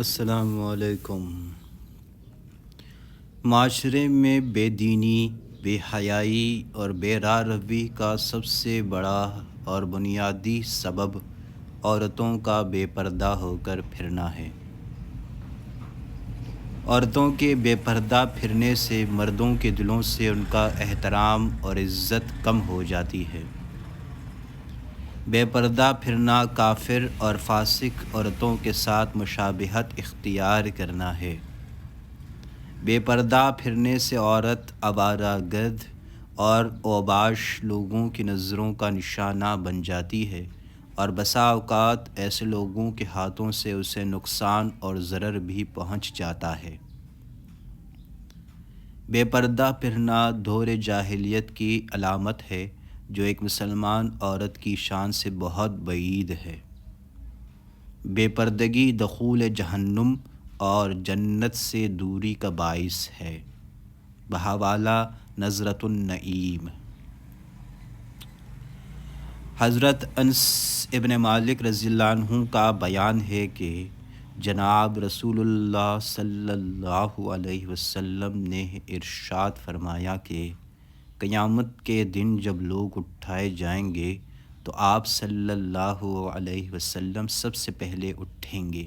السلام علیکم۔ معاشرے میں بے دینی، بے حیائی اور بے راہ روی کا سب سے بڑا اور بنیادی سبب عورتوں کا بے پردہ ہو کر پھرنا ہے۔ عورتوں کے بے پردہ پھرنے سے مردوں کے دلوں سے ان کا احترام اور عزت کم ہو جاتی ہے۔ بے پردہ پھرنا کافر اور فاسق عورتوں کے ساتھ مشابہت اختیار کرنا ہے۔ بے پردہ پھرنے سے عورت آوارہ گرد اور اوباش لوگوں کی نظروں کا نشانہ بن جاتی ہے اور بسا اوقات ایسے لوگوں کے ہاتھوں سے اسے نقصان اور ضرر بھی پہنچ جاتا ہے۔ بے پردہ پھرنا دور جاہلیت کی علامت ہے جو ایک مسلمان عورت کی شان سے بہت بعید ہے۔ بے پردگی دخول جہنم اور جنت سے دوری کا باعث ہے۔ بحوالہ نظرۃ النعیم۔ حضرت انس ابن مالک رضی اللہ عنہ کا بیان ہے کہ جناب رسول اللہ صلی اللہ علیہ وسلم نے ارشاد فرمایا کہ قیامت کے دن جب لوگ اٹھائے جائیں گے تو آپ صلی اللہ علیہ وسلم سب سے پہلے اٹھیں گے۔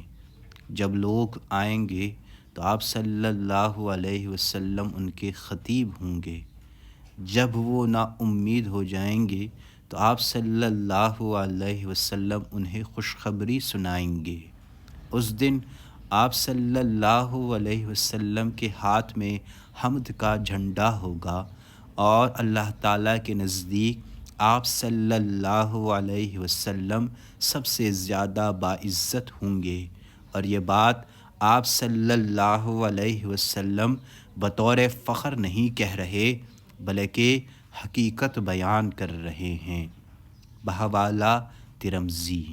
جب لوگ آئیں گے تو آپ صلی اللہ علیہ وسلم ان کے خطیب ہوں گے۔ جب وہ نا امید ہو جائیں گے تو آپ صلی اللہ علیہ وسلم انہیں خوشخبری سنائیں گے۔ اس دن آپ صلی اللہ علیہ وسلم کے ہاتھ میں حمد کا جھنڈا ہوگا اور اللہ تعالیٰ کے نزدیک آپ صلی اللہ علیہ وسلم سب سے زیادہ باعزت ہوں گے، اور یہ بات آپ صلی اللہ علیہ وسلم بطور فخر نہیں کہہ رہے بلکہ حقیقت بیان کر رہے ہیں۔ بحوالہ ترمذی۔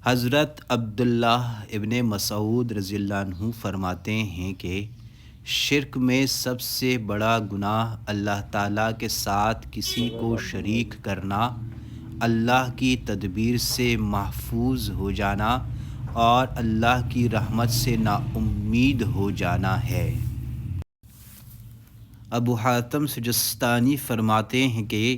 حضرت عبداللہ ابن مسعود رضی اللہ عنہ فرماتے ہیں کہ شرک میں سب سے بڑا گناہ اللہ تعالیٰ کے ساتھ کسی کو شریک کرنا، اللہ کی تدبیر سے محفوظ ہو جانا اور اللہ کی رحمت سے نا امید ہو جانا ہے۔ ابو حاتم سجستانی فرماتے ہیں کہ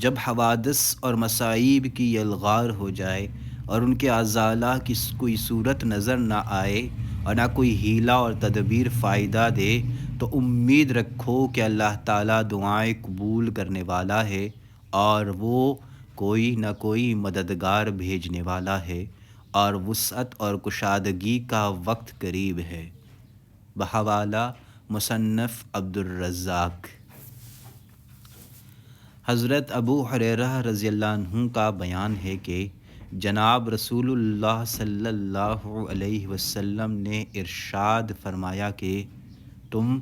جب حوادث اور مصائب کی یلغار ہو جائے اور ان کے ازالہ کی کوئی صورت نظر نہ آئے اور نہ کوئی حیلہ اور تدبیر فائدہ دے تو امید رکھو کہ اللہ تعالیٰ دعائیں قبول کرنے والا ہے اور وہ کوئی نہ کوئی مددگار بھیجنے والا ہے اور وسعت اور کشادگی کا وقت قریب ہے۔ بحوالہ مصنف عبد الرزاق۔ حضرت ابو ہریرہ رضی اللہ عنہ کا بیان ہے کہ جناب رسول اللہ صلی اللہ علیہ وسلم نے ارشاد فرمایا کہ تم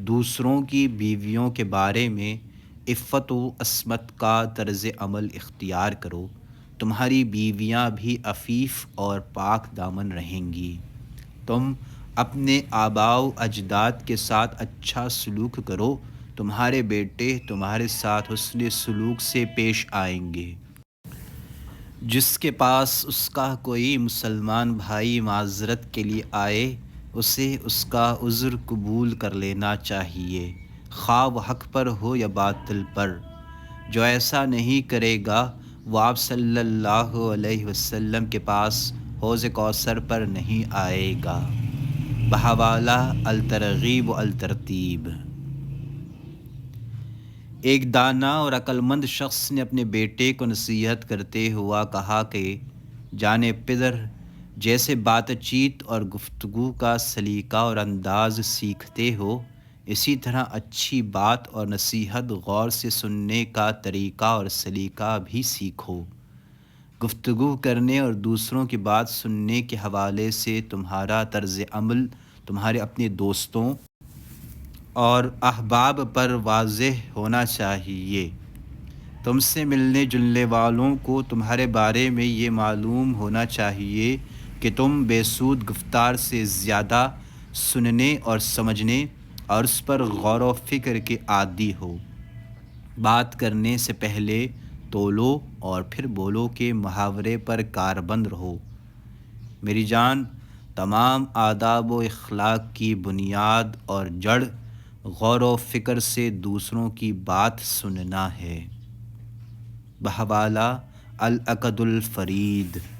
دوسروں کی بیویوں کے بارے میں عفت و عصمت کا طرز عمل اختیار کرو، تمہاری بیویاں بھی عفیف اور پاک دامن رہیں گی۔ تم اپنے آباء و اجداد کے ساتھ اچھا سلوک کرو، تمہارے بیٹے تمہارے ساتھ حسن سلوک سے پیش آئیں گے۔ جس کے پاس اس کا کوئی مسلمان بھائی معذرت کے لیے آئے اسے اس کا عذر قبول کر لینا چاہیے، خواہ وہ حق پر ہو یا باطل پر۔ جو ایسا نہیں کرے گا وہ آپ صلی اللہ علیہ وسلم کے پاس حوض کوثر پر نہیں آئے گا۔ بحوالہ الترغیب و الترتیب۔ ایک دانا اور عقلمند شخص نے اپنے بیٹے کو نصیحت کرتے ہوا کہا کہ جانے پدر، جیسے بات چیت اور گفتگو کا سلیقہ اور انداز سیکھتے ہو اسی طرح اچھی بات اور نصیحت غور سے سننے کا طریقہ اور سلیقہ بھی سیکھو۔ گفتگو کرنے اور دوسروں کی بات سننے کے حوالے سے تمہارا طرز عمل تمہارے اپنے دوستوں اور احباب پر واضح ہونا چاہیے۔ تم سے ملنے جلنے والوں کو تمہارے بارے میں یہ معلوم ہونا چاہیے کہ تم بے سود گفتار سے زیادہ سننے اور سمجھنے اور اس پر غور و فکر کے عادی ہو۔ بات کرنے سے پہلے تولو اور پھر بولو کے محاورے پر کاربند رہو۔ میری جان، تمام آداب و اخلاق کی بنیاد اور جڑ غور و فکر سے دوسروں کی بات سننا ہے۔ بحوالہ العقد الفرید۔